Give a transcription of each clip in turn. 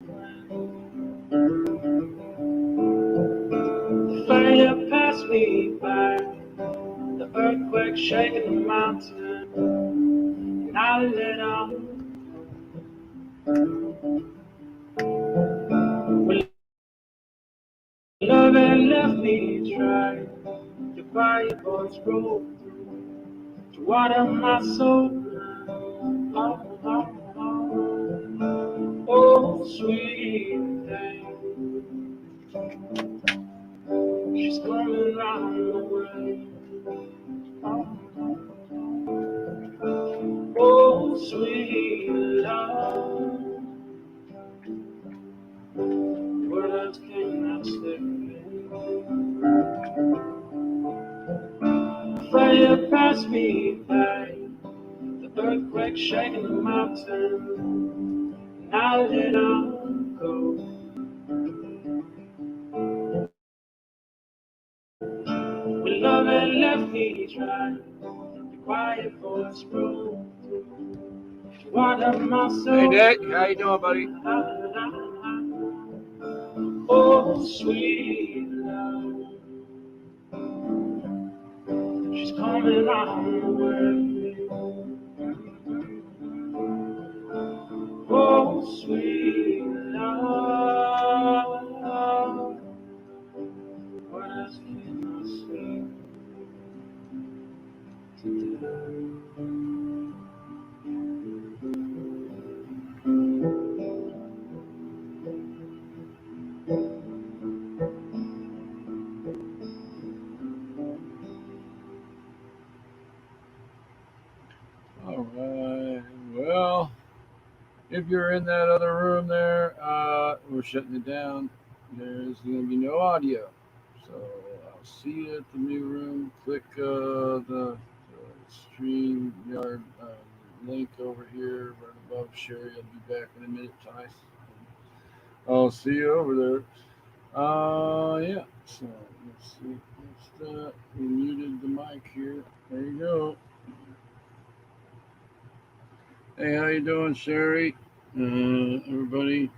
The fire passed me by, the earthquake shaking the mountain, and I let on. When love had left me dry, your quiet voice broke to water my soul. Oh, oh, oh, oh, sweet thing, she's coming round the world. Oh, oh, sweet love, what else can I say? Fire passed me by, the earthquake shaking the mountain, and I let on go. When love had left me dry, the quiet voice broke to water my Hey soul. Nick, how you doing, buddy? Oh, sweet love, she's coming on the way. Oh, sweet love, what else can I say today? All right. Well, if you're in that other room there, we're shutting it down. There's going to be no audio. So I'll see you at the new room. Click the stream yard link over here right above Sherry. I'll be back in a minute, Tice. I'll see you over there. Yeah. So let's see. We muted the mic here. There you go. Hey, how you doing, Sherry? Everybody.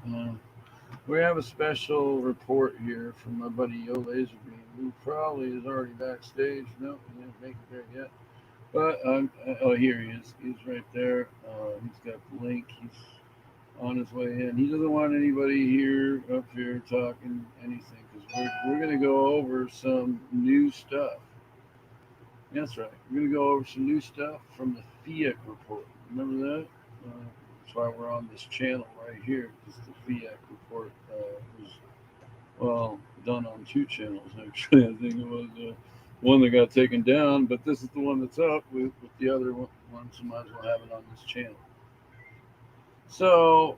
We have a special report here from my buddy Yo Laserbeam, who probably is already backstage. No, he didn't make it there yet. But oh, here he is. He's right there. He's got the link. He's on his way in. He doesn't want anybody here up here talking anything because we're going to go over some new stuff. That's right. We're going to go over some new stuff from the Pheic report. Remember that? That's why we're on this channel right here, because the Pheic report was, well, done on two channels, actually. I think it was one that got taken down, but this is the one that's up with the other one, so might as well have it on this channel. So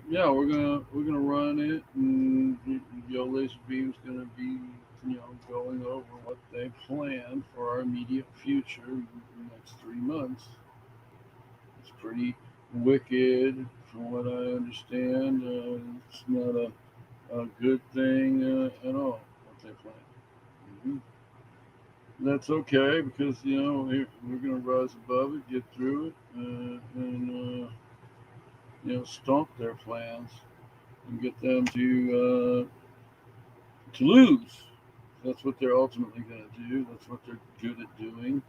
yeah, we're gonna run it, and Yo Laser Beam's gonna be going over what they plan for our immediate future in the next 3 months. It's pretty wicked, from what I understand. It's not a good thing at all what they plan. Mm-hmm. That's okay because we're gonna rise above it, get through it, and stomp their plans and get them to lose. That's what they're ultimately going to do. That's what they're good at doing.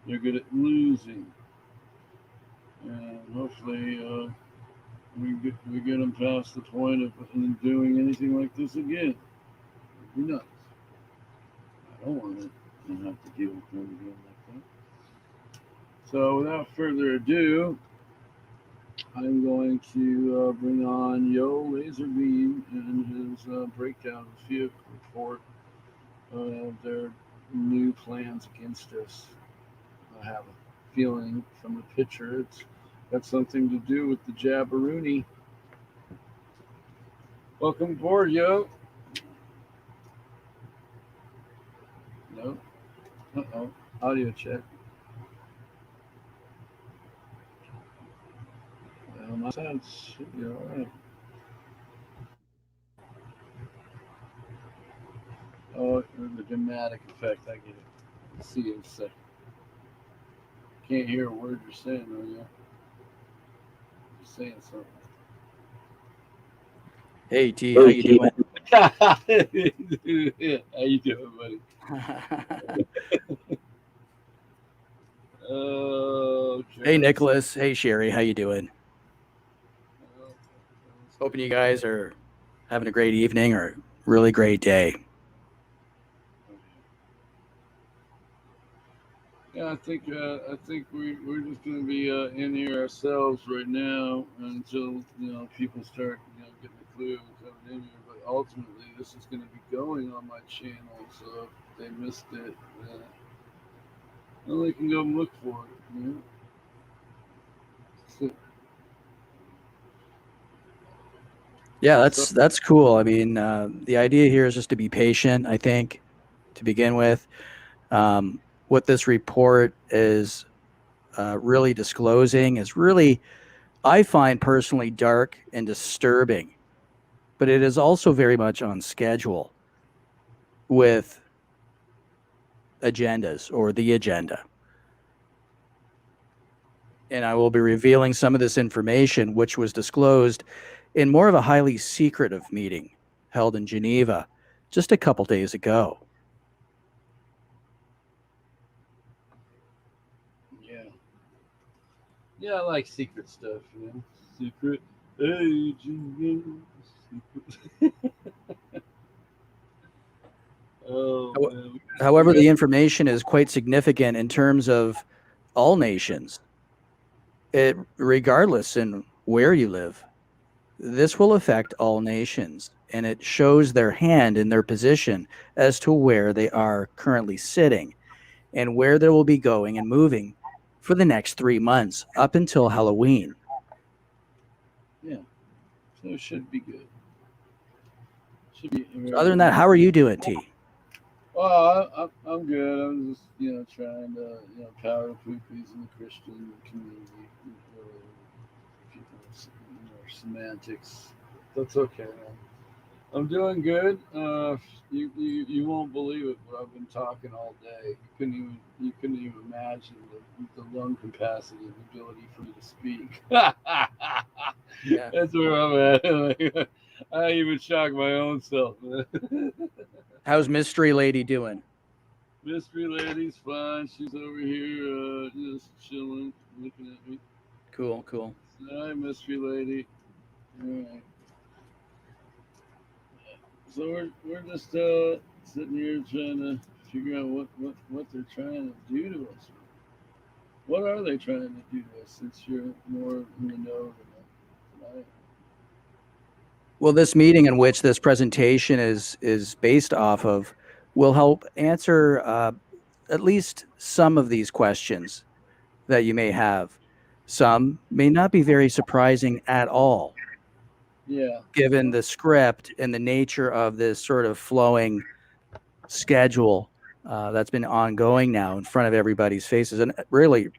They're good at losing, and hopefully we get them past the point of doing anything like this again. It'd be nice. I don't want to have to deal with them again like that. So without further ado, I'm going to bring on Yo Laserbeam and his breakdown of the Pheic report of their new plans against us. I have a feeling from the picture it's got something to do with the Jabberoonie. Welcome aboard, Yo. No. Uh-oh. Audio check. Well, my sound should be all right. Oh, the dramatic effect. I get it. Let's see in a second. Can't hear a word you're saying, though, yeah. You're saying something. Hey T, how you doing? How you doing, buddy? Hey Okay. Nicholas, hey Sherry, how you doing? Hoping you guys are having a great evening or really great day. Yeah, I think we're just gonna be in here ourselves right now until people start getting a clue and coming in here. But ultimately, this is gonna be going on my channel, so if they missed it, well, they can go and look for it. So, Yeah, what's up? that's cool. I mean, the idea here is just to be patient. I think to begin with, what this report is really disclosing is really, I find personally dark and disturbing, but it is also very much on schedule with agendas or the agenda. And I will be revealing some of this information, which was disclosed in more of a highly secretive meeting held in Geneva just a couple days ago. Yeah, yeah, I like secret stuff. Secret agent, secret. Oh man, we However, got the information is quite significant in terms of all nations, regardless in where you live. This will affect all nations, and it shows their hand in their position as to where they are currently sitting and where they will be going and moving for the next 3 months up until Halloween. yeah. So it should be good. Should be So other than that, how are you doing, T? well. I'm good. I'm just trying to power poopies in the Christian community. People semantics. That's okay, man. I'm doing good. You won't believe it, but I've been talking all day. You couldn't even imagine the lung capacity and the ability for me to speak. Yeah. That's where I'm at. I even shock my own self. How's Mystery Lady doing? Mystery lady's fine. She's over here just chilling, looking at me. Cool, cool. Hi, mystery lady. All right. So we're just sitting here trying to figure out what they're trying to do to us. What are they trying to do to us? Since you're more in the know than I am. Well, this meeting in which this presentation is based off of will help answer at least some of these questions that you may have. Some may not be very surprising at all, Yeah. given the script and the nature of this sort of flowing schedule that's been ongoing now in front of everybody's faces and really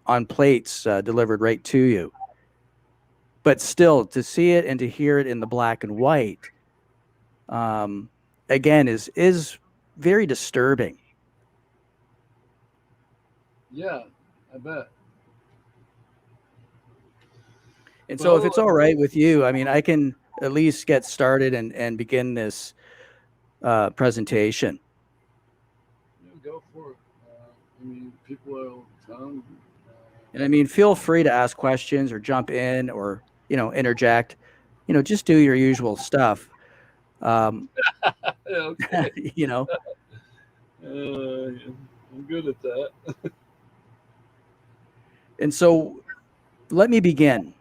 on plates delivered right to you. But still, to see it and to hear it in the black and white, um, again, is very disturbing. Yeah. I bet. And so, if Well, it's all right with you, I mean, I can at least get started and begin this presentation. go for it. I mean, people are all the time. And I mean, feel free to ask questions or jump in or interject. Just do your usual stuff. Um, Okay. you know, Yeah, I'm good at that. and so let me begin.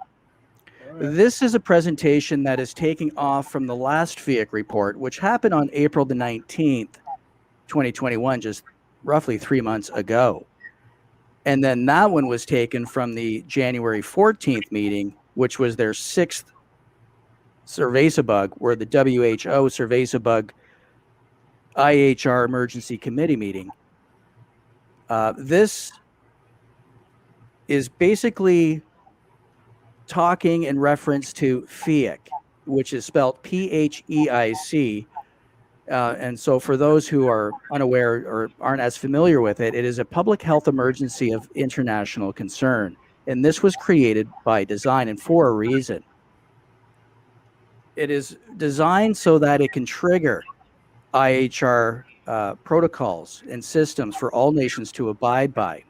All right. This is a presentation that is taking off from the last Pheic report, which happened on April the 19th, 2021, just roughly 3 months ago. And then that one was taken from the January 14th meeting, which was their sixth Cerveza where the WHO Cerveza IHR Emergency Committee meeting. This is basically talking in reference to Pheic, which is spelled Pheic. And so, for those who are unaware or aren't as familiar with it, it is a public health emergency of international concern. And this was created by design and for a reason. It is designed so that it can trigger IHR protocols and systems for all nations to abide by.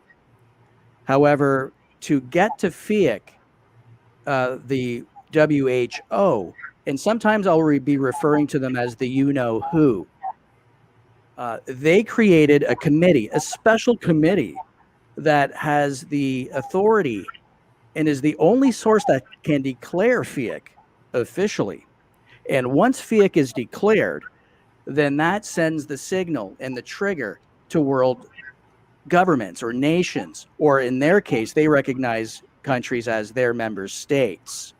However, to get to Pheic, the WHO, and sometimes I'll be referring to them as the you-know-who, they created a committee, a special committee that has the authority and is the only source that can declare Pheic officially. And once Pheic is declared, then that sends the signal and the trigger to world governments or nations, or in their case, they recognize countries as their member states,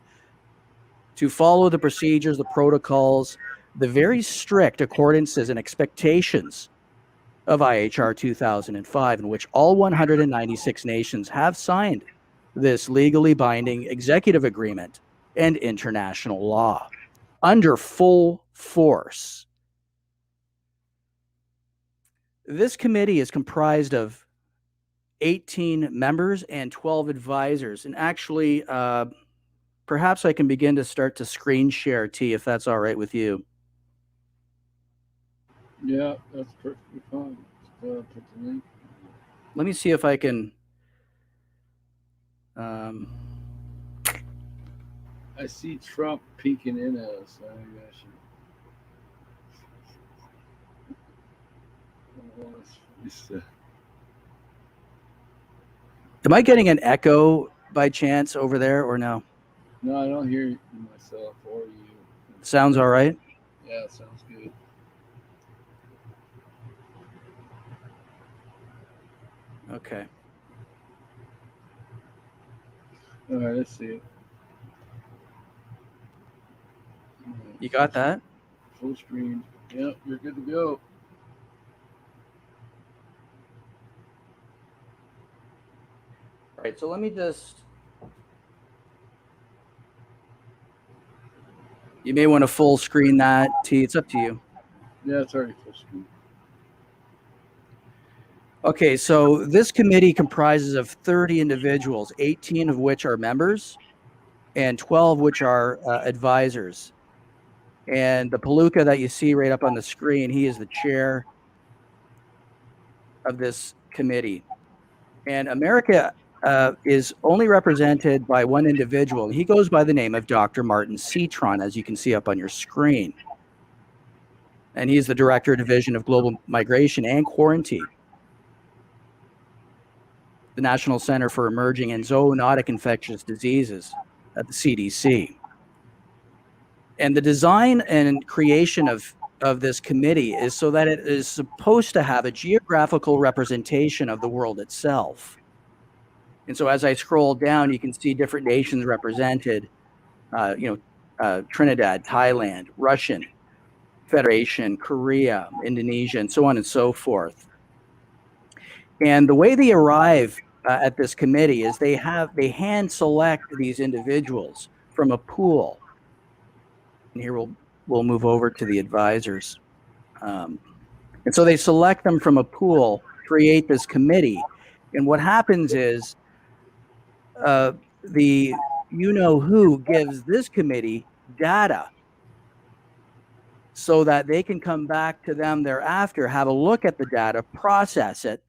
to follow the procedures, the protocols, the very strict accordances and expectations of IHR 2005, in which all 196 nations have signed this legally binding executive agreement and international law under full force. This committee is comprised of 18 members and 12 advisors. And actually, perhaps I can begin to start to screen share, T, if that's all right with you. Yeah, that's perfectly fine. Just, put the link. Let me see if I can. I see Trump peeking in at us. I think I should. Am I getting an echo by chance over there or no? No, I don't hear myself or you. Sounds all right? Yeah, it sounds good. Okay. All right, let's see it. You got that? Full screen. Yep, you're good to go. All right, so let me just. You may want to full screen that, T. It's up to you. Yeah, it's already full screen. Okay, so this committee comprises of 30 individuals, 18 of which are members and 12 which are advisors. And the Palooka that you see right up on the screen, he is the chair of this committee. And America is only represented by one individual. He goes by the name of Dr. Martin Citron, as you can see up on your screen. And he's the Director of Division of Global Migration and Quarantine, the National Center for Emerging and Zoonotic Infectious Diseases at the CDC. And the design and creation of this committee is so that it is supposed to have a geographical representation of the world itself. And so as I scroll down, you can see different nations represented, Trinidad, Thailand, Russian Federation, Korea, Indonesia, and so on and so forth. And the way they arrive at this committee is they hand select these individuals from a pool. And here we'll move over to the advisors. And so they select them from a pool, create this committee. And what happens is the you-know-who gives this committee data so that they can come back to them thereafter, have a look at the data, process it,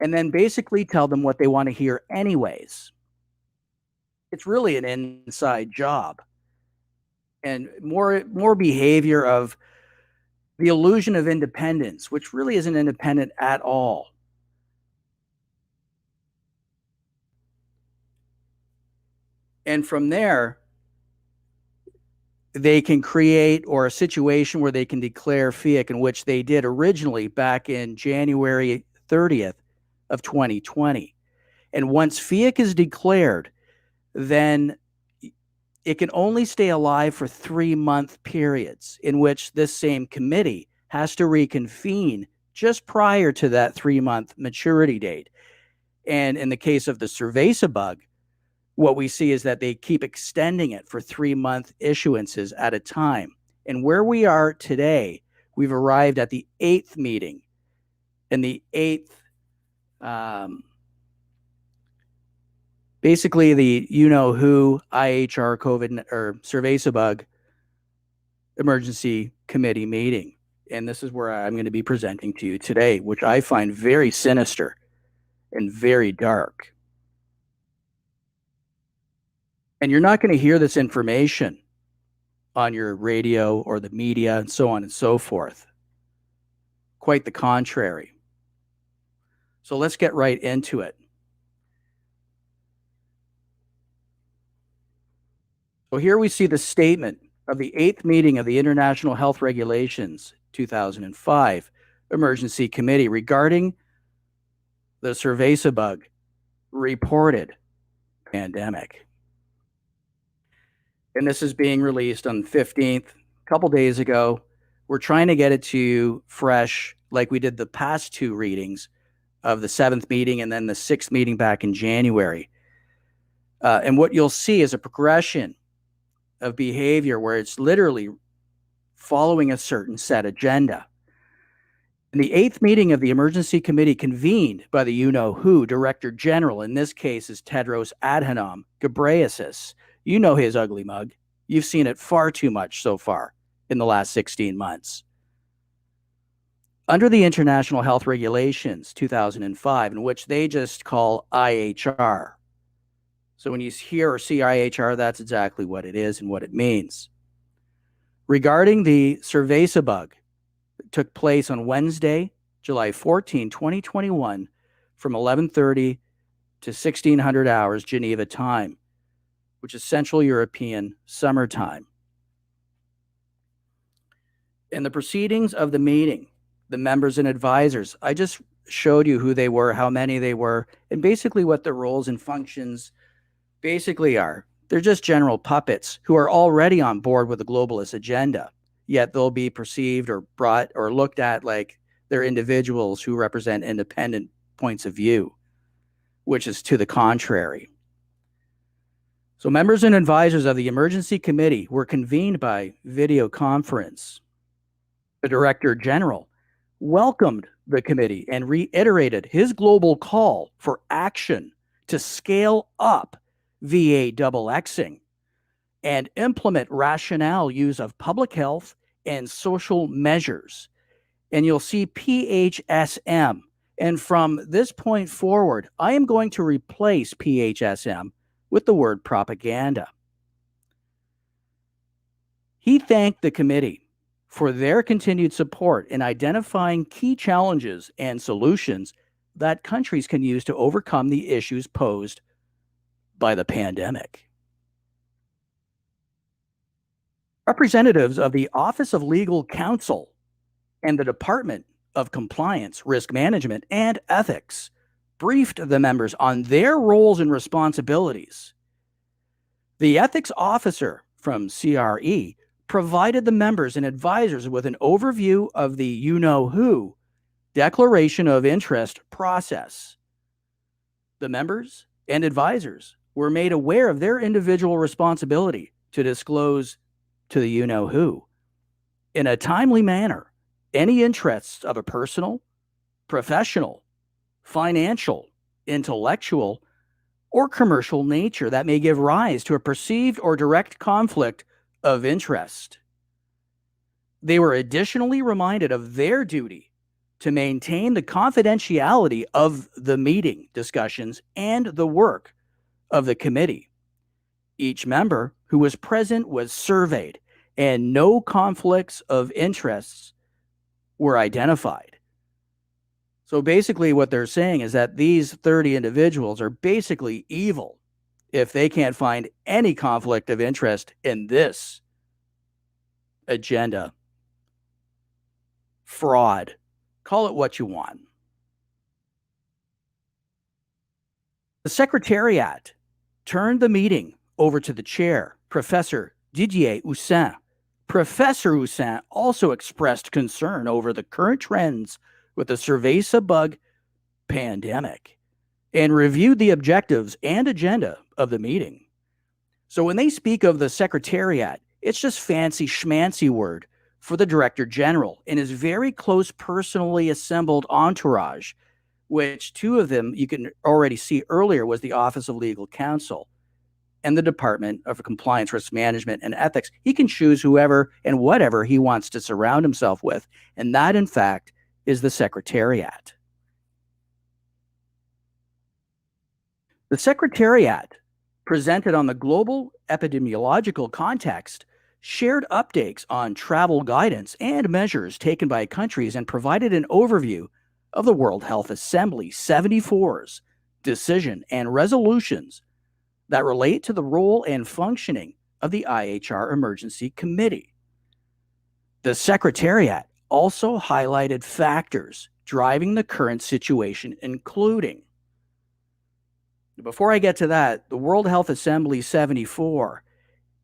and then basically tell them what they want to hear anyways. It's really an inside job. And more behavior of the illusion of independence, which really isn't independent at all. And from there, they can create or a situation where they can declare Pheic, in which they did originally back in January 30th of 2020. And once Pheic is declared, then it can only stay alive for 3-month periods, in which this same committee has to reconvene just prior to that 3-month maturity date. And in the case of the cerveza bug, what we see is that they keep extending it for 3-month issuances at a time. And where we are today, we've arrived at the 8th meeting, and the 8th, basically the you-know-who IHR COVID or cerveza bug emergency committee meeting. And this is where I'm going to be presenting to you today, which I find very sinister and very dark. And you're not going to hear this information on your radio or the media and so on and so forth. Quite the contrary. So let's get right into it. So here we see the statement of the 8th meeting of the International Health Regulations 2005 Emergency Committee regarding the cerveza bug reported pandemic. And this is being released on the 15th, a couple days ago. We're trying to get it to you fresh, like we did the past 2 readings of the 7th meeting and then the 6th meeting back in January. And what you'll see is a progression of behavior where it's literally following a certain set agenda. In the 8th meeting of the Emergency Committee convened by the you-know-who Director General, in this case is Tedros Adhanom Ghebreyesus. You know his ugly mug. You've seen it far too much so far in the last 16 months. Under the International Health Regulations 2005, in which they just call IHR. So when you hear or see IHR, that's exactly what it is and what it means. Regarding the cerveza bug, it took place on Wednesday, July 14, 2021, from 11:30 to 1600 hours Geneva time, which is Central European summertime. In the proceedings of the meeting, the members and advisors, I just showed you who they were, how many they were, and basically what their roles and functions basically are. They're just general puppets who are already on board with the globalist agenda, yet they'll be perceived or brought or looked at like they're individuals who represent independent points of view, which is to the contrary. So members and advisors of the Emergency Committee were convened by video conference. The Director General welcomed the committee and reiterated his global call for action to scale up VA double Xing and implement rationale use of public health and social measures. And you'll see PHSM. And from this point forward, I am going to replace PHSM with the word propaganda. He thanked the committee for their continued support in identifying key challenges and solutions that countries can use to overcome the issues posed by the pandemic. Representatives of the Office of Legal Counsel and the Department of Compliance, Risk Management, and Ethics briefed the members on their roles and responsibilities. The ethics officer from CRE provided the members and advisors with an overview of the you-know-who declaration of interest process. The members and advisors were made aware of their individual responsibility to disclose to the you-know-who in a timely manner any interests of a personal, professional, financial, intellectual, or commercial nature that may give rise to a perceived or direct conflict of interest. They were additionally reminded of their duty to maintain the confidentiality of the meeting discussions and the work of the committee. Each member who was present was surveyed, and no conflicts of interests were identified. So basically what they're saying is that these 30 individuals are basically evil if they can't find any conflict of interest in this agenda. Fraud. Call it what you want. The Secretariat turned the meeting over to the chair, Professor Didier Houssin. Professor Houssin also expressed concern over the current trends with the cerveza bug pandemic and reviewed the objectives and agenda of the meeting. So when they speak of the Secretariat, it's just fancy schmancy word for the Director General and his very close personally assembled entourage, which 2 of them you can already see earlier was the Office of Legal Counsel. and the Department of Compliance, Risk Management, and Ethics. He can choose whoever and whatever he wants to surround himself with. And that, in fact, is the Secretariat. The Secretariat presented on the global epidemiological context, shared updates on travel guidance and measures taken by countries, and provided an overview of the World Health Assembly 74's decision and resolutions that relate to the role and functioning of the IHR Emergency Committee. The Secretariat also highlighted factors driving the current situation, including, before I get to that, the World Health Assembly 74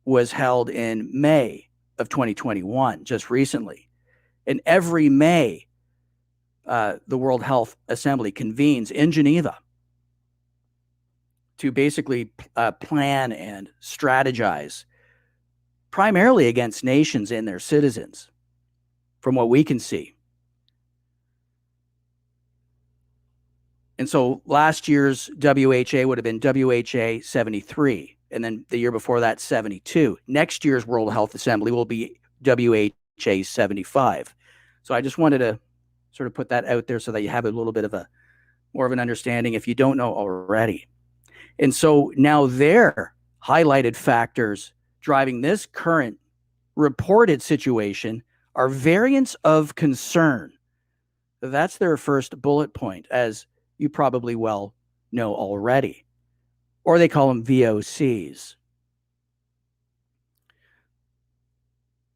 was held in May of 2021, just recently. And every May, the World Health Assembly convenes in Geneva to basically plan and strategize, primarily against nations and their citizens, from what we can see. And so last year's WHA would have been WHA 73, and then the year before that, 72. Next year's World Health Assembly will be WHA 75. So I just wanted to sort of put that out there so that you have a little bit of more of an understanding if you don't know already. And so now their highlighted factors driving this current reported situation are variants of concern. That's their first bullet point, as you probably well know already. Or they call them VOCs.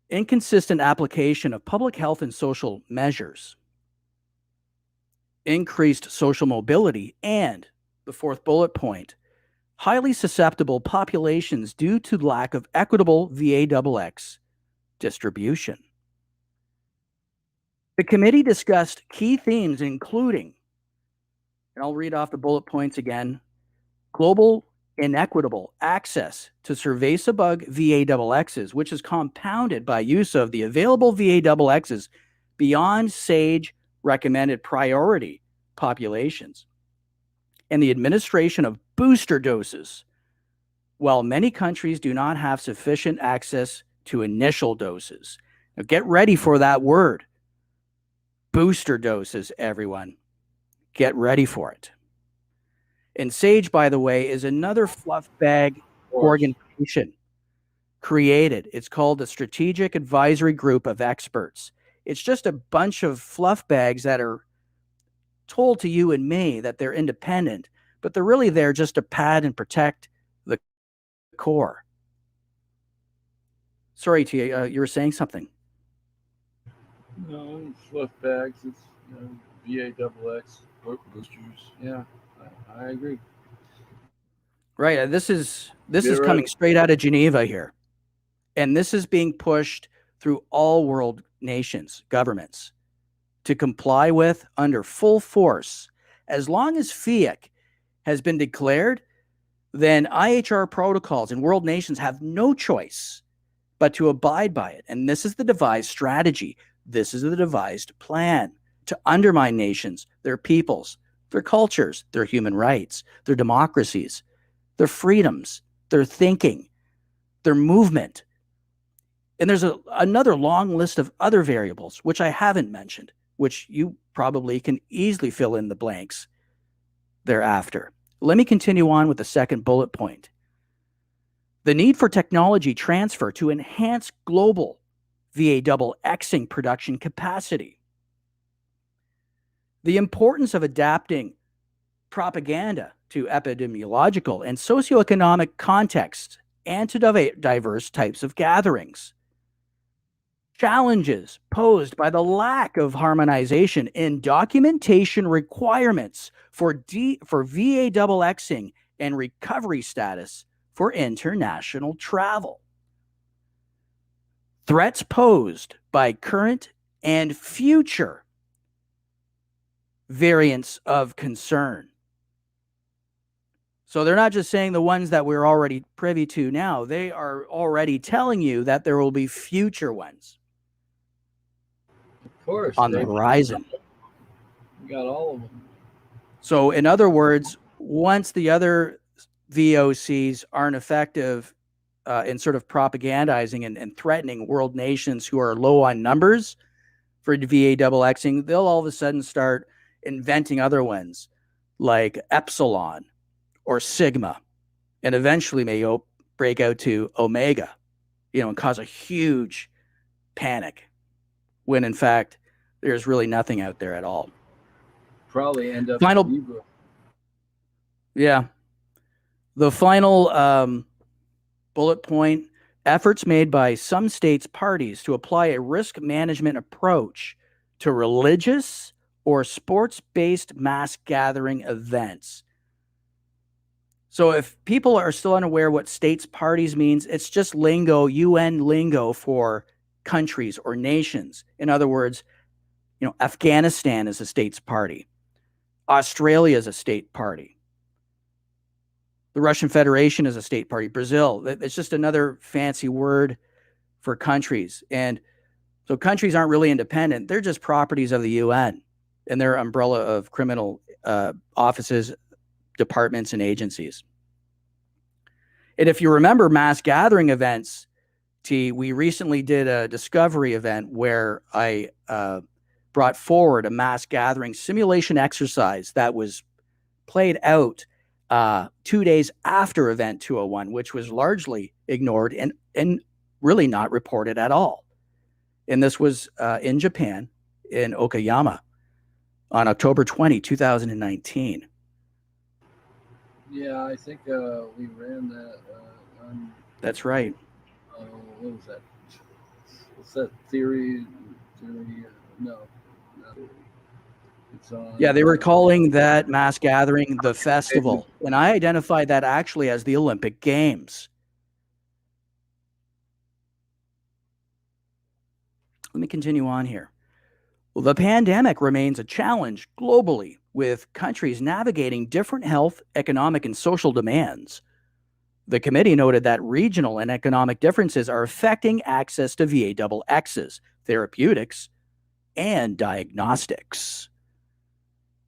Inconsistent application of public health and social measures, increased social mobility, and the fourth bullet point, highly susceptible populations due to lack of equitable VAXX distribution. The committee discussed key themes including, and I'll read off the bullet points again, global inequitable access to cerveza-bug VAXXs, which is compounded by use of the available VAXXs beyond SAGE recommended priority populations, and the administration of booster doses, while many countries do not have sufficient access to initial doses. Now get ready for that word. Booster doses, everyone. Get ready for it. And SAGE, by the way, is another fluff bag organization created. It's called the Strategic Advisory Group of Experts. It's just a bunch of fluff bags that are told to you and me that they're independent, but they're really there just to pad and protect the core. Sorry, Tia, you were saying something. No, fluff bags. It's VAXX boosters. Yeah, I agree. Right. This is coming straight out of Geneva here, and this is being pushed through all world nations, governments, to comply with under full force. As long as Pheic has been declared, then IHR protocols and world nations have no choice but to abide by it. And this is the devised strategy. This is the devised plan to undermine nations, their peoples, their cultures, their human rights, their democracies, their freedoms, their thinking, their movement. And there's another long list of other variables, which I haven't mentioned, which you probably can easily fill in the blanks thereafter. Let me continue on with the second bullet point. The need for technology transfer to enhance global VAXXing production capacity. The importance of adapting propaganda to epidemiological and socioeconomic contexts and to diverse types of gatherings. Challenges posed by the lack of harmonization in documentation requirements for VAXXing and recovery status for international travel. Threats posed by current and future variants of concern. So they're not just saying the ones that we're already privy to now. They are already telling you that there will be future ones. Of course. On the horizon. We got all of them. So in other words, once the other VOCs aren't effective in sort of propagandizing and threatening world nations who are low on numbers for VAXXing, they'll all of a sudden start inventing other ones like Epsilon or Sigma, and eventually may break out to Omega, and cause a huge panic when in fact there's really nothing out there at all. Probably end up final, Libra. Yeah. The final bullet point: efforts made by some states' parties to apply a risk management approach to religious or sports-based mass gathering events. So if people are still unaware what states' parties means, it's just lingo, UN lingo for countries or nations. In other words, Afghanistan is a state's party. Australia is a state party. The Russian Federation is a state party. Brazil, it's just another fancy word for countries. And so countries aren't really independent. They're just properties of the UN and their umbrella of criminal offices, departments, and agencies. And if you remember mass gathering events, we recently did a discovery event where I brought forward a mass gathering simulation exercise that was played out 2 days after Event 201, which was largely ignored and really not reported at all. And this was in Japan, in Okayama, on October 20, 2019. Yeah, I think we ran that on... That's right. What was that? What's that theory? No. It's on... Yeah, they were calling that mass gathering the festival. And I identified that actually as the Olympic Games. Let me continue on here. Well, the pandemic remains a challenge globally, with countries navigating different health, economic, and social demands. The committee noted that regional and economic differences are affecting access to VAXXs, therapeutics, and diagnostics.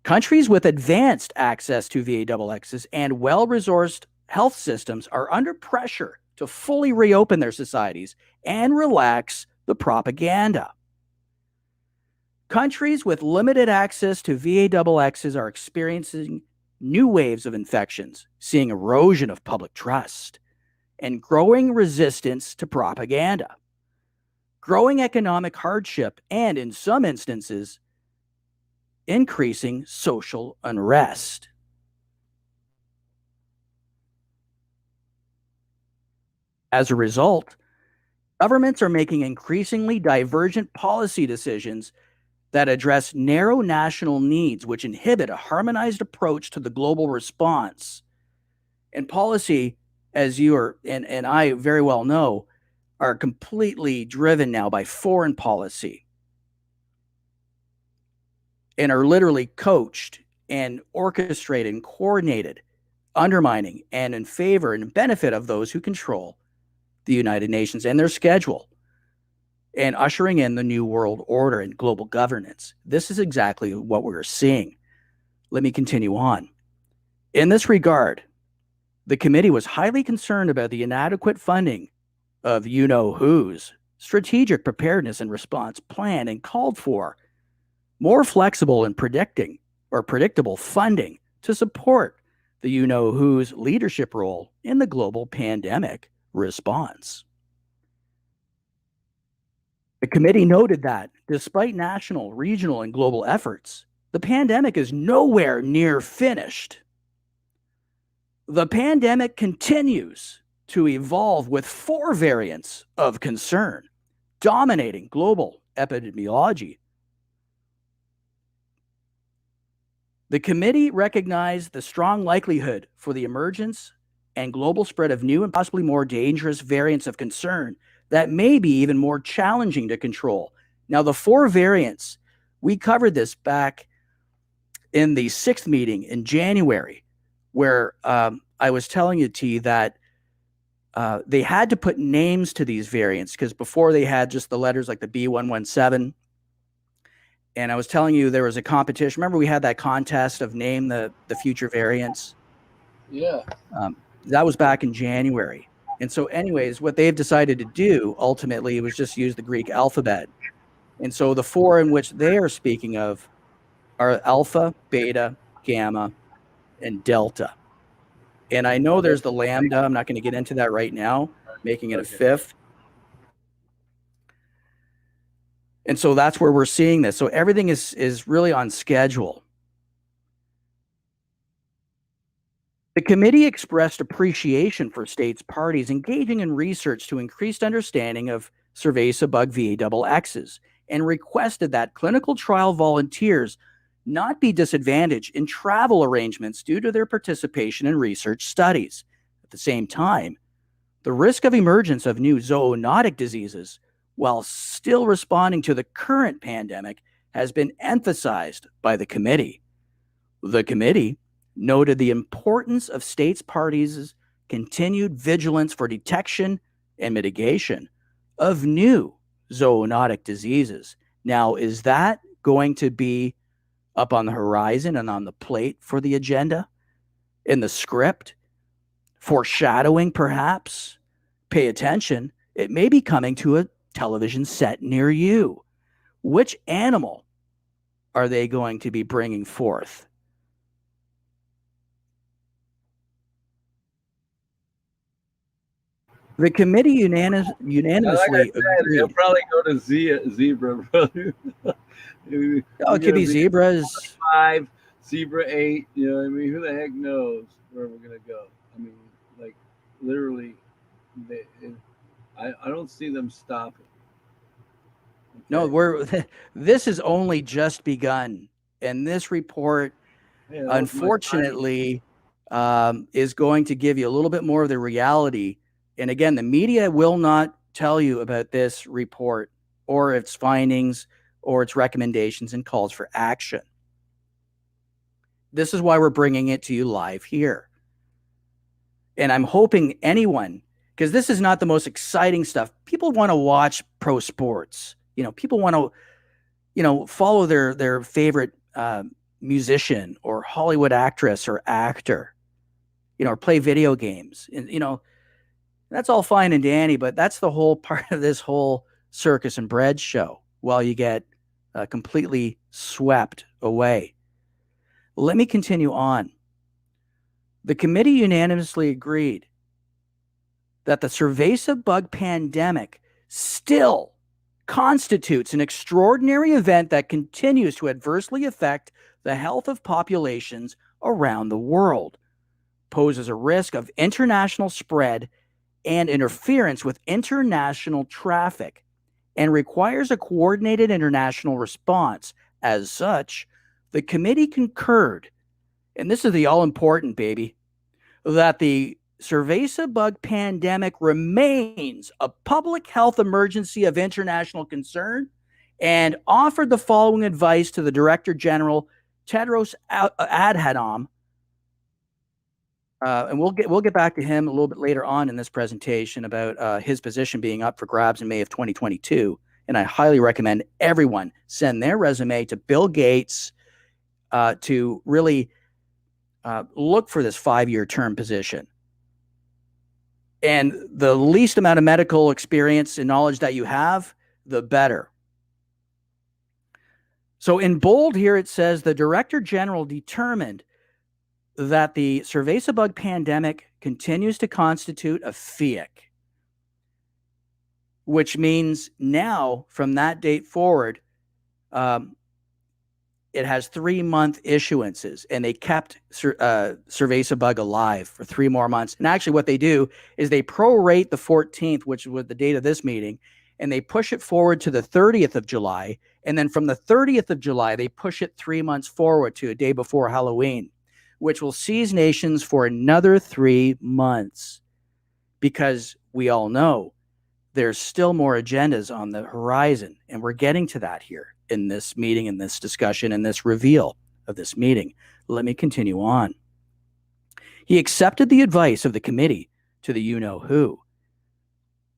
Countries with advanced access to VAXXs and well-resourced health systems are under pressure to fully reopen their societies and relax the propaganda. Countries with limited access to VAXXs are experiencing new waves of infections, seeing erosion of public trust, and growing resistance to propaganda, growing economic hardship, and in some instances, increasing social unrest. As a result, governments are making increasingly divergent policy decisions that address narrow national needs, which inhibit a harmonized approach to the global response. And policy, as you are and I very well know, are completely driven now by foreign policy and are literally coached and orchestrated and coordinated, undermining and in favor and benefit of those who control the United Nations and their schedule, and ushering in the new world order and global governance. This is exactly what we're seeing. Let me continue on. In this regard, the committee was highly concerned about the inadequate funding of you-know-who's strategic preparedness and response plan, and called for more flexible and predictable funding to support the you-know-who's leadership role in the global pandemic response. The committee noted that, despite national, regional, and global efforts, the pandemic is nowhere near finished. The pandemic continues to evolve, with 4 variants of concern dominating global epidemiology. The committee recognized the strong likelihood for the emergence and global spread of new and possibly more dangerous variants of concern that may be even more challenging to control. Now, the 4 variants, we covered this back in the 6th meeting in January, where I was telling you, T, that they had to put names to these variants, because before they had just the letters like the B117. And I was telling you there was a competition. Remember we had that contest of name the future variants? Yeah. That was back in January. And so, anyways, what they've decided to do ultimately was just use the Greek alphabet. And so the four in which they are speaking of are alpha, beta, gamma, and delta. And I know there's the lambda. I'm not going to get into that right now, making it a fifth. And so that's where we're seeing this. So everything is really on schedule. The committee expressed appreciation for states parties engaging in research to increased understanding of Cerveza bug VAXXs and requested that clinical trial volunteers not be disadvantaged in travel arrangements due to their participation in research studies. At the same time, the risk of emergence of new zoonotic diseases, while still responding to the current pandemic, has been emphasized by the committee. The committee noted the importance of states parties' continued vigilance for detection and mitigation of new zoonotic diseases. Now, is that going to be up on the horizon and on the plate for the agenda, in the script? Foreshadowing, perhaps? Pay attention. It may be coming to a television set near you. Which animal are they going to be bringing forth? The committee unanimously agreed. They'll probably go to zebra. Probably. Oh, it could be zebras. 5, zebra 8. You know, I mean, who the heck knows where we're gonna go? I mean, like literally, I don't see them stopping. Okay? No, this has only just begun, and this report, unfortunately, is going to give you a little bit more of the reality. And again, the media will not tell you about this report or its findings or its recommendations and calls for action. This is why we're bringing it to you live here. And I'm hoping anyone, because this is not the most exciting stuff. People want to watch pro sports. You know, people want to, follow their favorite musician or Hollywood actress or actor, or play video games. And, that's all fine and dandy, but that's the whole part of this whole circus and bread show while you get completely swept away. Let me continue on. The committee unanimously agreed that the Cerveza bug pandemic still constitutes an extraordinary event that continues to adversely affect the health of populations around the world, poses a risk of international spread and interference with international traffic, and requires a coordinated international response. As such, the committee concurred, and this is the all-important, baby, that the Cerveza bug pandemic remains a public health emergency of international concern, and offered the following advice to the Director General Tedros Adhanom. And we'll get back to him a little bit later on in this presentation about his position being up for grabs in May of 2022. And I highly recommend everyone send their resume to Bill Gates to really look for this 5-year term position. And the least amount of medical experience and knowledge that you have, the better. So in bold here, it says the Director General determined that the Cerveza bug pandemic continues to constitute a Pheic, which means now from that date forward, it has 3-month issuances, and they kept Cerveza bug alive for 3 more months. And actually what they do is they prorate the 14th, which was the date of this meeting, and they push it forward to the 30th of July. And then from the 30th of July, they push it 3 months forward to a day before Halloween, which will seize nations for another 3 months, because we all know there's still more agendas on the horizon. And we're getting to that here in this meeting, in this discussion, in this reveal of this meeting. Let me continue on. He accepted the advice of the committee to the you-know-who,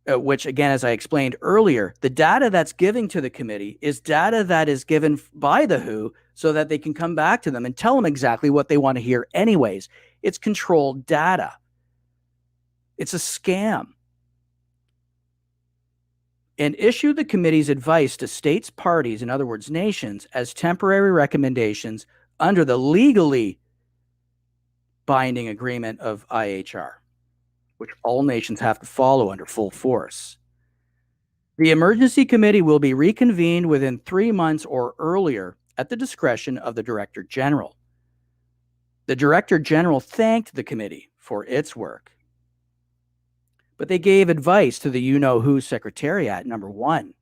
which, again, as I explained earlier, the data that's given to the committee is data that is given by the WHO so that they can come back to them and tell them exactly what they want to hear anyways. It's controlled data. It's a scam. And issue the committee's advice to states, parties, in other words, nations, as temporary recommendations under the legally binding agreement of IHR, which all nations have to follow under full force. The emergency committee will be reconvened within 3 months or earlier at the discretion of the Director General. The Director General thanked the committee for its work, but they gave advice to the you-know-who Secretariat. Number 1,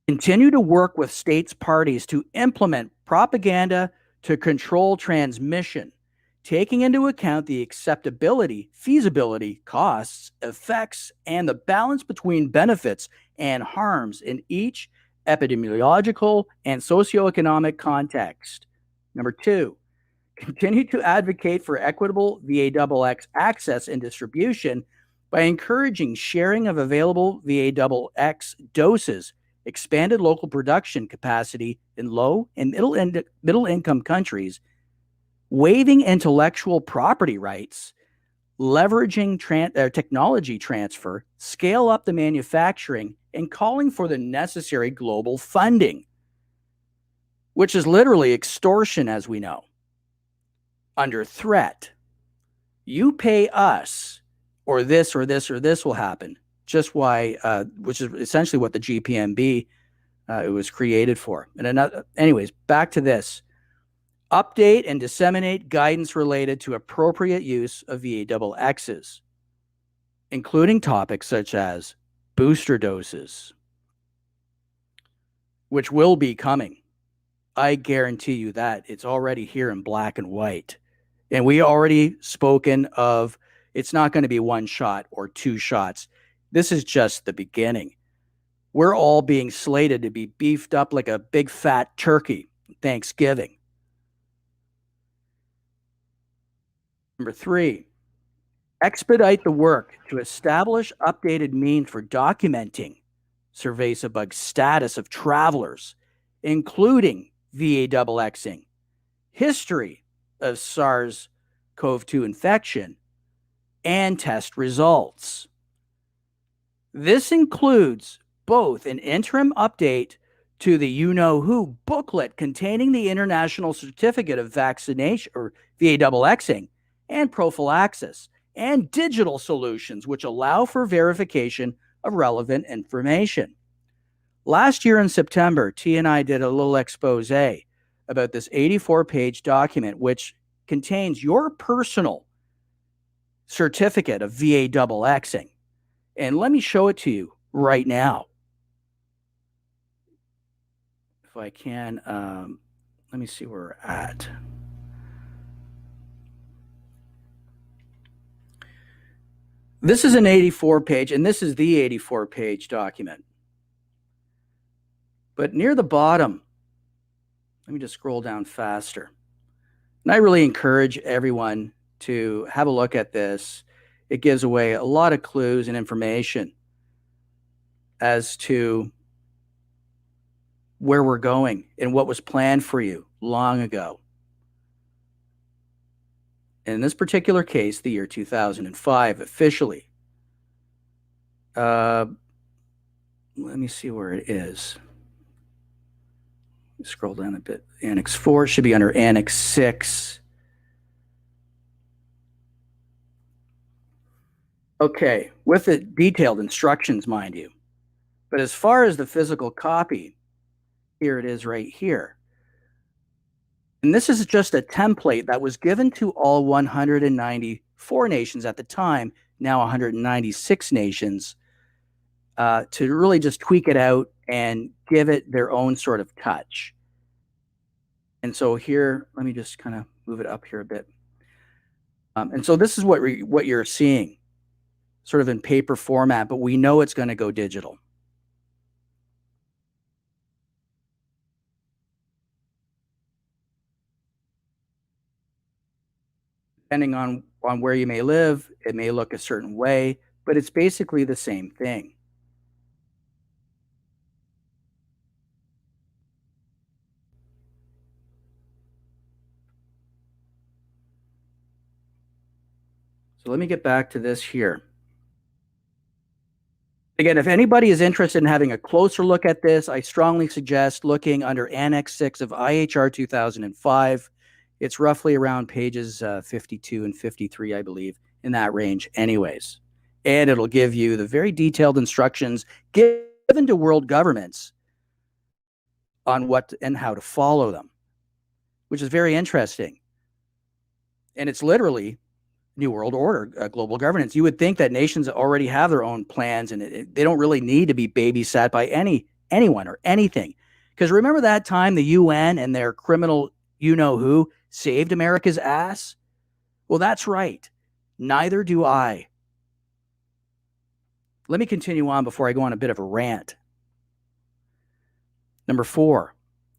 continue to work with states parties to implement propaganda to control transmission, taking into account the acceptability, feasibility, costs, effects, and the balance between benefits and harms in each epidemiological and socioeconomic context. Number 2, continue to advocate for equitable VAXX access and distribution by encouraging sharing of available VAXX doses, expanded local production capacity in low and middle income countries, waiving intellectual property rights, leveraging technology transfer, scale up the manufacturing, and calling for the necessary global funding, which is literally extortion, as we know. Under threat, you pay us, or this or this or this will happen. Just why, which is essentially what the GPMB it was created for. And anyways, back to this. Update and disseminate guidance related to appropriate use of VAXXs, including topics such as booster doses, which will be coming. I guarantee you that. It's already here in black and white. And we already spoken of it's not going to be 1 shot or 2 shots. This is just the beginning. We're all being slated to be beefed up like a big fat turkey Thanksgiving. Number 3, expedite the work to establish updated means for documenting cerveza bug status of travelers, including VAXXing, history of SARS-CoV-2 infection, and test results. This includes both an interim update to the you-know-who booklet containing the International Certificate of Vaccination, or VAXXing, and prophylaxis, and digital solutions which allow for verification of relevant information. Last year in September, T and I did a little expose about this 84-page document which contains your personal certificate of VAXXing. And let me show it to you right now. If I can, let me see where we're at. This is an 84-page, and this is the 84-page document. But near the bottom, let me just scroll down faster. And I really encourage everyone to have a look at this. It gives away a lot of clues and information as to where we're going and what was planned for you long ago. In this particular case, the year 2005, officially. Let me see where it is. Scroll down a bit. Annex 4 should be under Annex 6. Okay, with the detailed instructions, mind you. But as far as the physical copy, here it is right here. And this is just a template that was given to all 194 nations at the time, now 196 nations, to really just tweak it out and give it their own sort of touch. And so here, let me just kind of move it up here a bit. And so this is what you're seeing, sort of in paper format, but we know it's going to go digital. Depending on where you may live, it may look a certain way, but it's basically the same thing. So let me get back to this here. Again, if anybody is interested in having a closer look at this, I strongly suggest looking under Annex 6 of IHR 2005. It's roughly around pages 52 and 53, I believe, in that range anyways. And it'll give you the very detailed instructions given to world governments on what and how to follow them, which is very interesting. And it's literally New World Order, global governance. You would think that nations already have their own plans and they don't really need to be babysat by anyone or anything. Because remember that time the UN and their criminal you-know-who saved America's ass? Well, that's right. Neither do I. Let me continue on before I go on a bit of a rant. Number 4,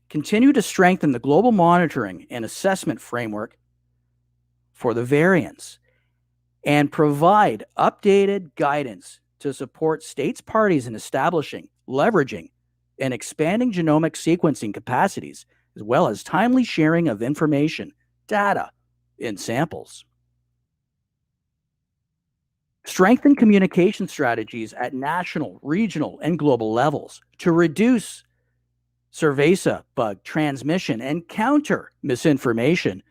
continue to strengthen the global monitoring and assessment framework for the variants and provide updated guidance to support states' parties in establishing, leveraging, and expanding genomic sequencing capacities, as well as timely sharing of information, data, and samples. Strengthen communication strategies at national, regional, and global levels to reduce cerveza bug transmission and counter misinformation,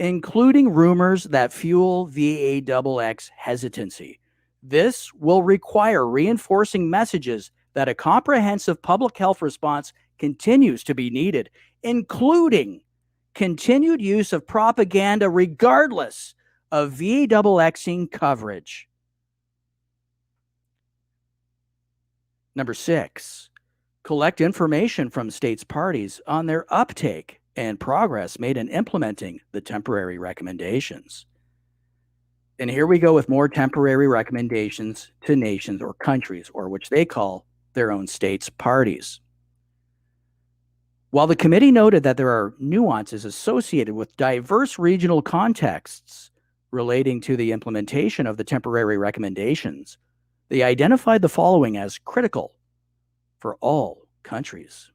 including rumors that fuel VAXX hesitancy. This will require reinforcing messages that a comprehensive public health response continues to be needed, including continued use of propaganda regardless of VAXXing coverage. Number 6, collect information from states' parties on their uptake and progress made in implementing the temporary recommendations. And here we go with more temporary recommendations to nations or countries, or which they call their own states' parties. While the committee noted that there are nuances associated with diverse regional contexts relating to the implementation of the temporary recommendations, they identified the following as critical for all countries.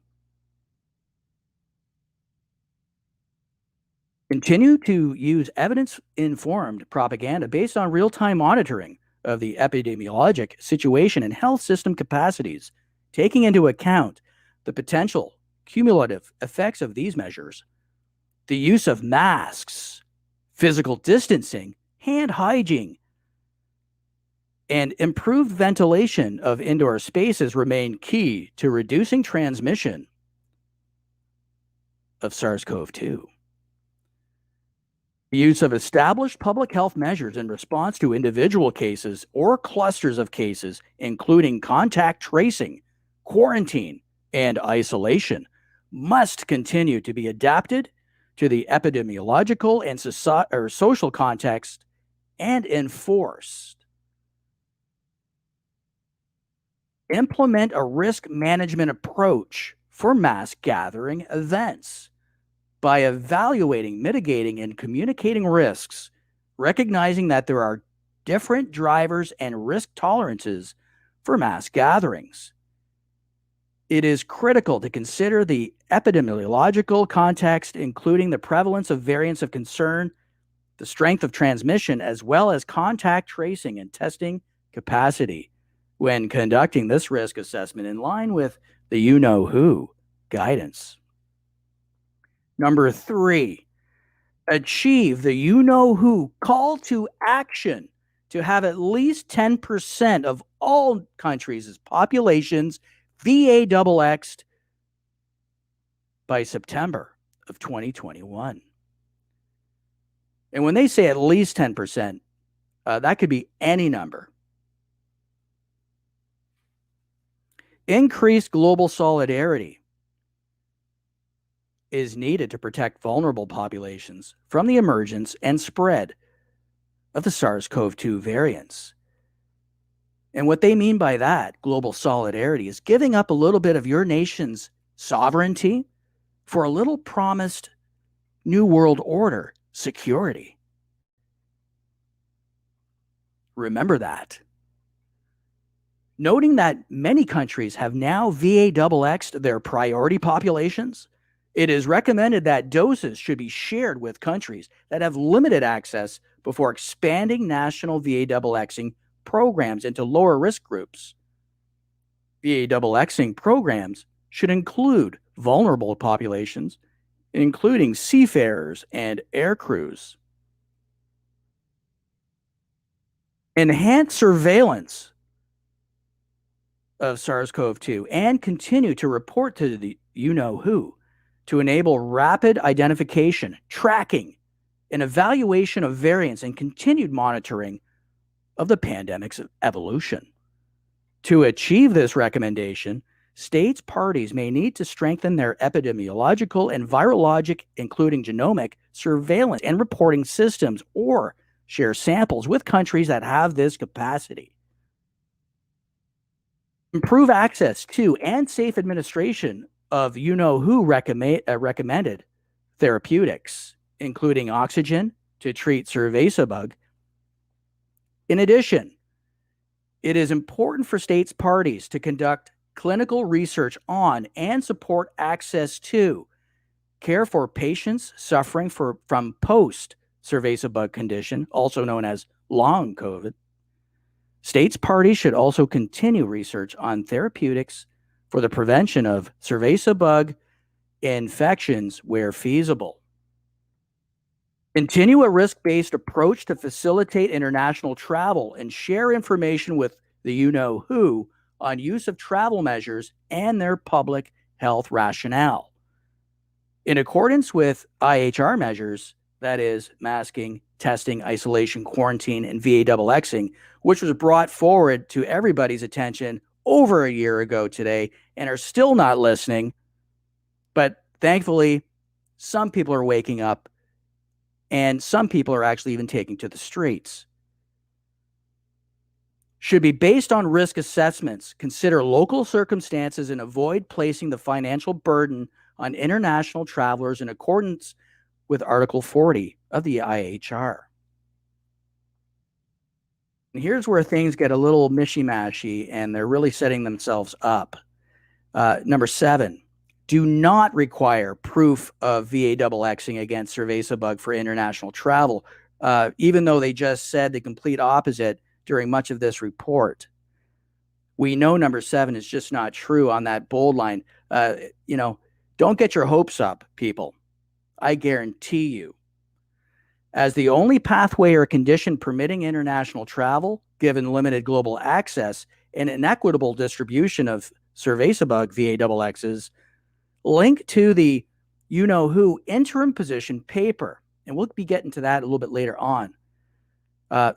Continue to use evidence-informed propaganda based on real-time monitoring of the epidemiologic situation and health system capacities, taking into account the potential cumulative effects of these measures, the use of masks, physical distancing, hand hygiene, and improved ventilation of indoor spaces remain key to reducing transmission of SARS-CoV-2. The use of established public health measures in response to individual cases or clusters of cases, including contact tracing, quarantine, and isolation, must continue to be adapted to the epidemiological and social context and enforced. Implement a risk management approach for mass gathering events by evaluating, mitigating, and communicating risks, recognizing that there are different drivers and risk tolerances for mass gatherings. It is critical to consider the epidemiological context, including the prevalence of variants of concern, the strength of transmission, as well as contact tracing and testing capacity when conducting this risk assessment in line with the you-know-who guidance. Number 3, achieve the you-know-who call to action to have at least 10% of all countries' populations VAXXed by September of 2021. And when they say at least 10%, that could be any number. Increased global solidarity is needed to protect vulnerable populations from the emergence and spread of the SARS-CoV-2 variants. And what they mean by that, global solidarity, is giving up a little bit of your nation's sovereignty for a little promised New World Order security. Remember that. Noting that many countries have now VAXXed their priority populations, it is recommended that doses should be shared with countries that have limited access before expanding national VAXXing programs into lower risk groups. VAXXing programs should include vulnerable populations, including seafarers and air crews. Enhance surveillance of SARS-CoV-2 and continue to report to the you-know-who to enable rapid identification, tracking, and evaluation of variants and continued monitoring of the pandemic's evolution. To achieve this recommendation, states parties may need to strengthen their epidemiological and virologic, including genomic, surveillance and reporting systems, or share samples with countries that have this capacity. Improve access to and safe administration of you-know-who recommended therapeutics, including oxygen to treat cerveza bug. In addition, it is important for states parties to conduct clinical research on and support access to care for patients suffering from post-cerveza bug condition, also known as long COVID. States parties should also continue research on therapeutics for the prevention of cerveza bug infections where feasible. Continue a risk-based approach to facilitate international travel and share information with the you-know-who on use of travel measures and their public health rationale. In accordance with IHR measures, that is, masking, testing, isolation, quarantine, and VAXXing, which was brought forward to everybody's attention over a year ago today and are still not listening. But thankfully, some people are waking up and some people are actually even taking to the streets. Should be based on risk assessments, consider local circumstances, and avoid placing the financial burden on international travelers in accordance with Article 40 of the IHR. And here's where things get a little mishy-mashy, and they're really setting themselves up. Number 7, do not require proof of VAXXing against cerveza bug for international travel, even though they just said the complete opposite during much of this report. We know number 7 is just not true on that bold line. Don't get your hopes up, people. I guarantee you. As the only pathway or condition permitting international travel, given limited global access and inequitable distribution of cerveza bug VAXXs, link to the you-know-who interim position paper, and we'll be getting to that a little bit later on.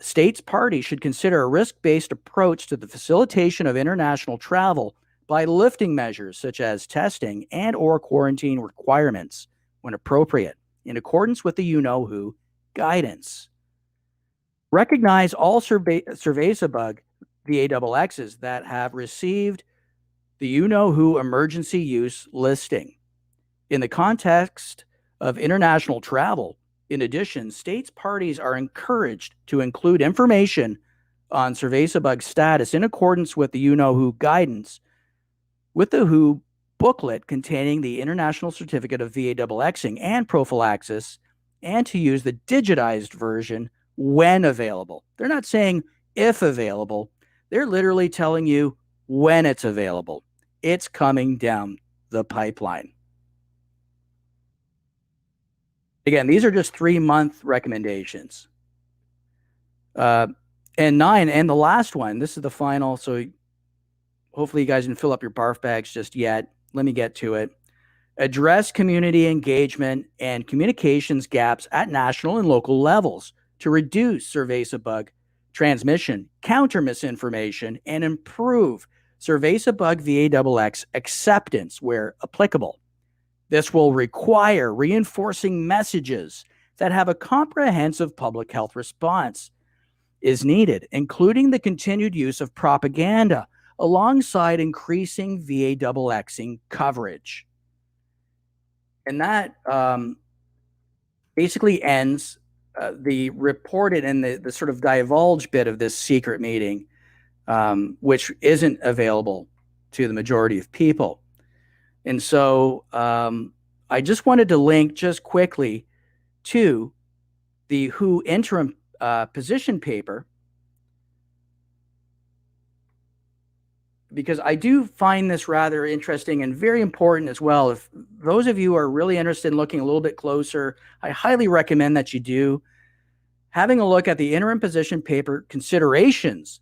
States parties should consider a risk-based approach to the facilitation of international travel by lifting measures such as testing and or quarantine requirements when appropriate, in accordance with the you-know-who guidance. Recognize all cerveza bug VAXXs that have received the you-know-who emergency use listing. In the context of international travel, in addition, states parties are encouraged to include information on cerveza bug status in accordance with the you-know-who guidance with the WHO booklet containing the International Certificate of VAXXing and prophylaxis, and to use the digitized version when available. They're not saying if available. They're literally telling you when it's available. It's coming down the pipeline. Again, these are just 3-month recommendations. And 9, and the last one, this is the final, so hopefully you guys didn't fill up your barf bags just yet. Let me get to it. Address community engagement and communications gaps at national and local levels to reduce cerveza bug transmission, counter misinformation, and improve cerveza bug VAXX acceptance where applicable. This will require reinforcing messages that have a comprehensive public health response is needed, including the continued use of propaganda alongside increasing VAXXing coverage. And that basically ends the reported and the sort of divulged bit of this secret meeting, which isn't available to the majority of people. And so I just wanted to link just quickly to the WHO interim position paper, because I do find this rather interesting and very important as well. If those of you are really interested in looking a little bit closer, I highly recommend that you do. Having a look at the interim position paper considerations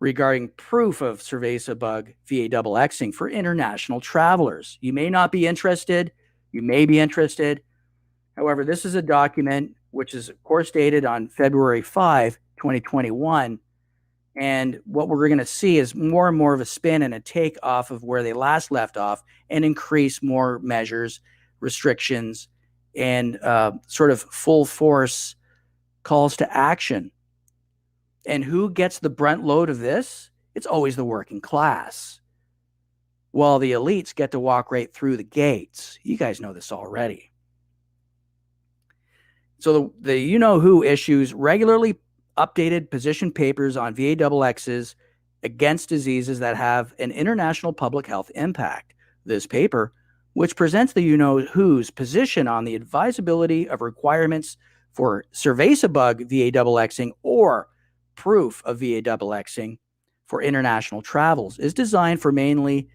regarding proof of cerveza bug VA-XX for international travelers. You may not be interested. You may be interested. However, this is a document which is, of course, dated on February 5, 2021. And what we're going to see is more and more of a spin and a take off of where they last left off and increase more measures, restrictions, and sort of full force calls to action. And who gets the brunt load of this? It's always the working class. While the elites get to walk right through the gates. You guys know this already. So the you-know-who issues regularly updated position papers on VA-XXs against diseases that have an international public health impact. This paper, which presents the you-know-who's position on the advisability of requirements for cerveza bug VA-XXing or proof of VA-XXing for international travels, is designed for mainly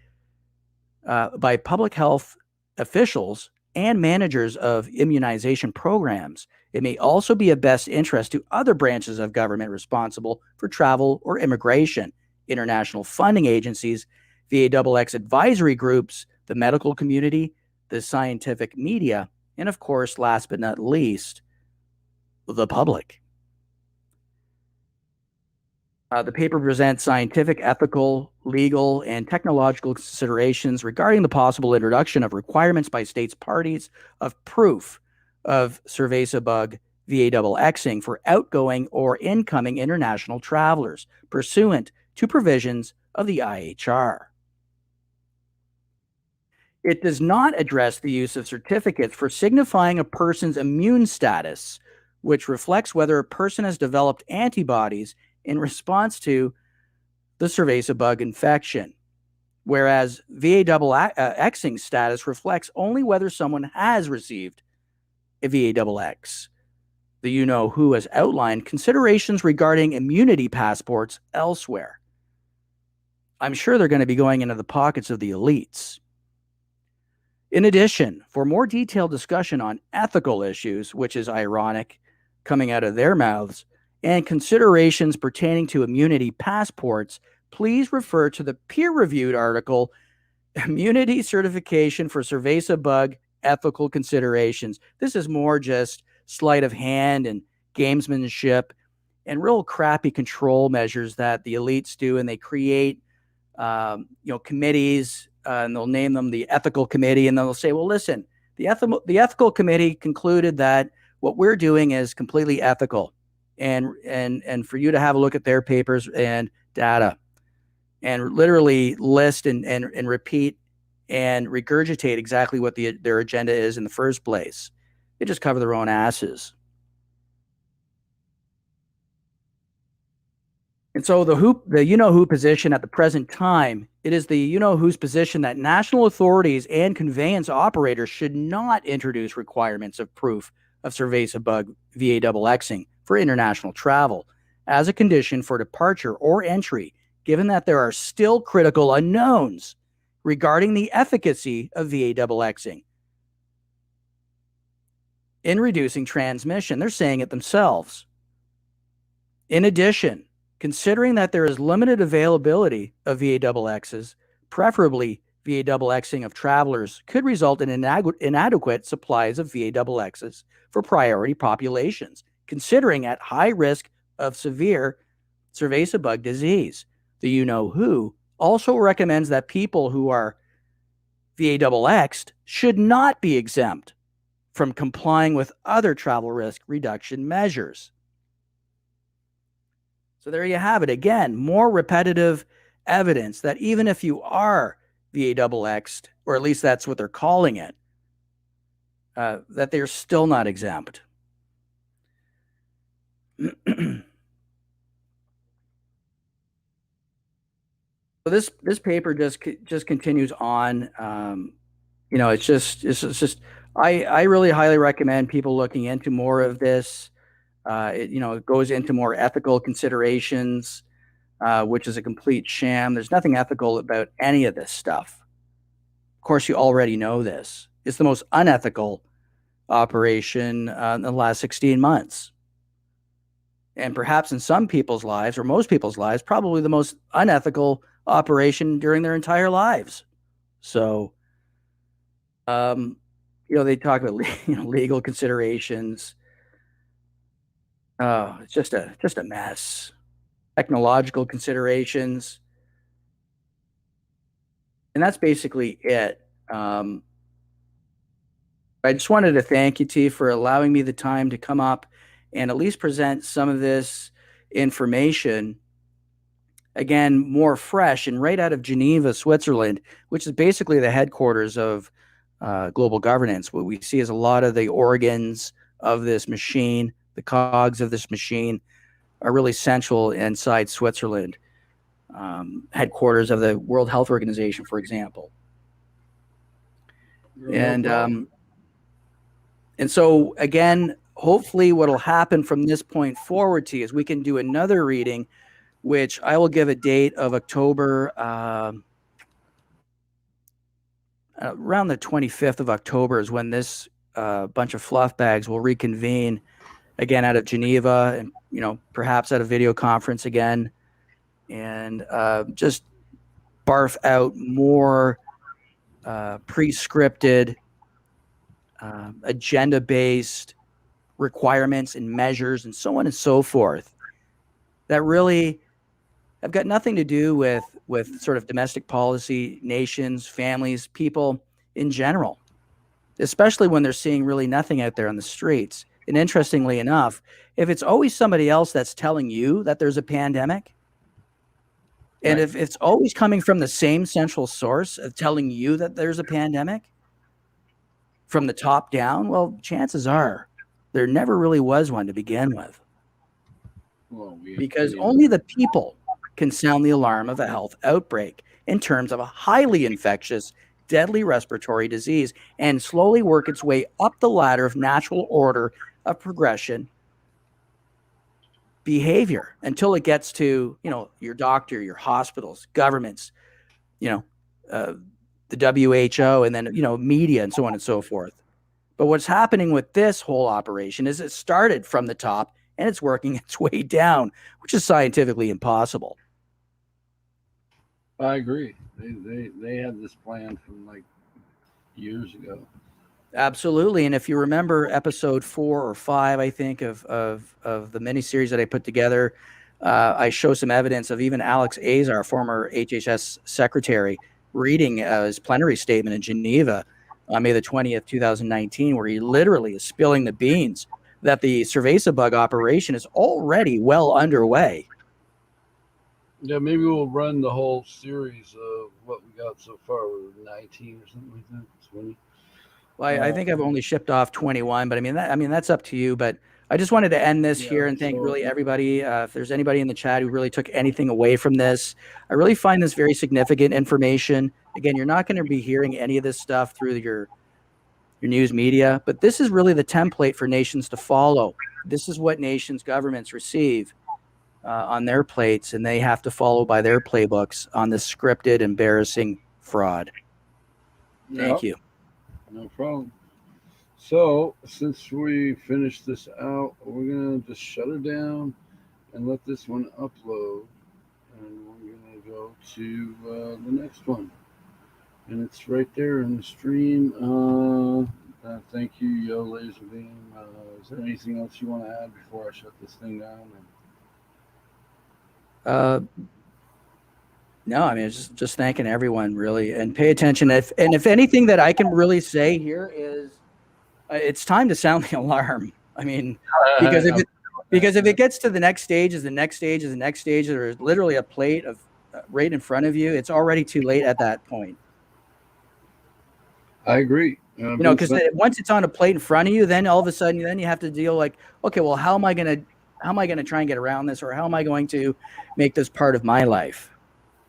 by public health officials and managers of immunization programs. It may also be of best interest to other branches of government responsible for travel or immigration, international funding agencies, VA-XX advisory groups, the medical community, the scientific media, and of course, last but not least, the public. The paper presents scientific, ethical, legal, and technological considerations regarding the possible introduction of requirements by states parties of proof of cerveza bug VA-XXing for outgoing or incoming international travelers pursuant to provisions of the IHR. It does not address the use of certificates for signifying a person's immune status, which reflects whether a person has developed antibodies in response to the cerveza bug infection, whereas VA-XXing status reflects only whether someone has received a VA-XX. The you-know-who has outlined considerations regarding immunity passports elsewhere. I'm sure they're going to be going into the pockets of the elites. In addition, for more detailed discussion on ethical issues, which is ironic coming out of their mouths, and considerations pertaining to immunity passports, please refer to the peer-reviewed article, Immunity Certification for Cerveza Bug Ethical Considerations. This is more just sleight of hand and gamesmanship and real crappy control measures that the elites do, and they create committees, and they'll name them the ethical committee, and they'll say, well, listen, the ethical committee concluded that what we're doing is completely ethical. And for you to have a look at their papers and data and literally list and repeat and regurgitate exactly what their agenda is in the first place. They just cover their own asses. And so the you-know-who position at the present time, it is the you-know-who's position that national authorities and conveyance operators should not introduce requirements of proof of cerveza bug VA-XXing for international travel as a condition for departure or entry, given that there are still critical unknowns regarding the efficacy of VA-XXing in reducing transmission. They're saying it themselves. In addition, considering that there is limited availability of VA-XXs, preferably VA-XXing of travelers could result in inadequate supplies of VA-XXs for priority populations, considering at high risk of severe cerveza bug disease. The you-know-who also recommends that people who are VA-XX'd should not be exempt from complying with other travel risk reduction measures. So there you have it. Again, more repetitive evidence that even if you are VA-XX'd, or at least that's what they're calling it, that they're still not exempt. So this paper just continues on. It's just I really highly recommend people looking into more of this. It goes into more ethical considerations, which is a complete sham. There's nothing ethical about any of this stuff. Of course, you already know this. It's the most unethical operation in the last 16 months. And perhaps in some people's lives, or most people's lives, probably the most unethical operation during their entire lives. So, they talk about legal considerations. It's just a mess. Technological considerations, and that's basically it. I just wanted to thank you, T, for allowing me the time to come up and at least present some of this information, again, more fresh and right out of Geneva, Switzerland, which is basically the headquarters of global governance. What we see is a lot of the organs of this machine, the cogs of this machine, are really central inside Switzerland, headquarters of the World Health Organization, for example. And so, again, hopefully what will happen from this point forward, T, is we can do another reading, which I will give a date of October, around the 25th of October is when this bunch of fluff bags will reconvene again out of Geneva, and perhaps at a video conference again, and just barf out more pre-scripted, agenda-based requirements and measures and so on and so forth that really have got nothing to do with sort of domestic policy, nations, families, people in general, especially when they're seeing really nothing out there on the streets. And interestingly enough, if it's always somebody else that's telling you that there's a pandemic, and if it's always coming from the same central source of telling you that there's a pandemic from the top down, well, chances are there never really was one to begin with. Because only the people can sound the alarm of a health outbreak in terms of a highly infectious, deadly respiratory disease and slowly work its way up the ladder of natural order of progression behavior until it gets to, your doctor, your hospitals, governments, the WHO, and then, media and so on and so forth. But what's happening with this whole operation is it started from the top and it's working its way down, which is scientifically impossible. I agree. They had this plan from like years ago. Absolutely. And if you remember episode 4 or 5, I think, of the miniseries that I put together, I show some evidence of even Alex Azar, former HHS secretary, reading his plenary statement in Geneva on May the 20th, 2019, where he literally is spilling the beans that the cerveza bug operation is already well underway. Yeah, maybe we'll run the whole series of what we got so far. We're 19 or something like that, 20. Well, I think I've only shipped off 21, but that's up to you. But I just wanted to end this here and thank really everybody. If there's anybody in the chat who really took anything away from this, I really find this very significant information. Again, you're not going to be hearing any of this stuff through your news media, but this is really the template for nations to follow. This is what nations, governments receive on their plates, and they have to follow by their playbooks on this scripted, embarrassing fraud. Thank you. No problem. So, since we finished this out, we're going to just shut her down and let this one upload. And we're going to go to the next one. And it's right there in the stream. Thank you, Yo Laserbeam. Is there anything else you want to add before I shut this thing down? No, just thanking everyone really, and pay attention. If anything that I can really say here is, it's time to sound the alarm. Because if it gets to the next stage, there's literally a plate of right in front of you. It's already too late at that point. I agree. Because once it's on a plate in front of you, then all of a sudden, then you have to deal like, okay, well, how am I going to try and get around this, or how am I going to make this part of my life,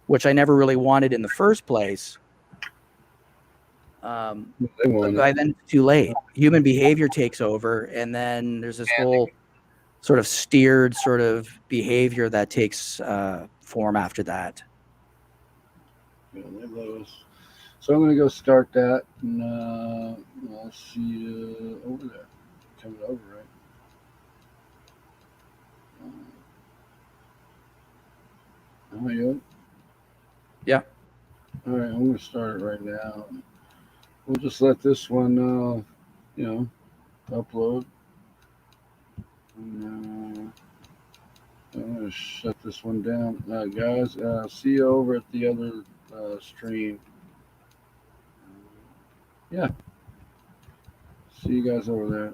which I never really wanted in the first place. But by then it's too late. Human behavior takes over, and then there's this whole sort of steered sort of behavior that takes form after that. Yeah, they love us. So I'm going to go start that, and I'll see you over there. Coming over, right? Am I up? Yeah. All right, I'm going to start it right now. We'll just let this one, upload. And, I'm going to shut this one down. Guys, see you over at the other stream. Yeah. See you guys over there.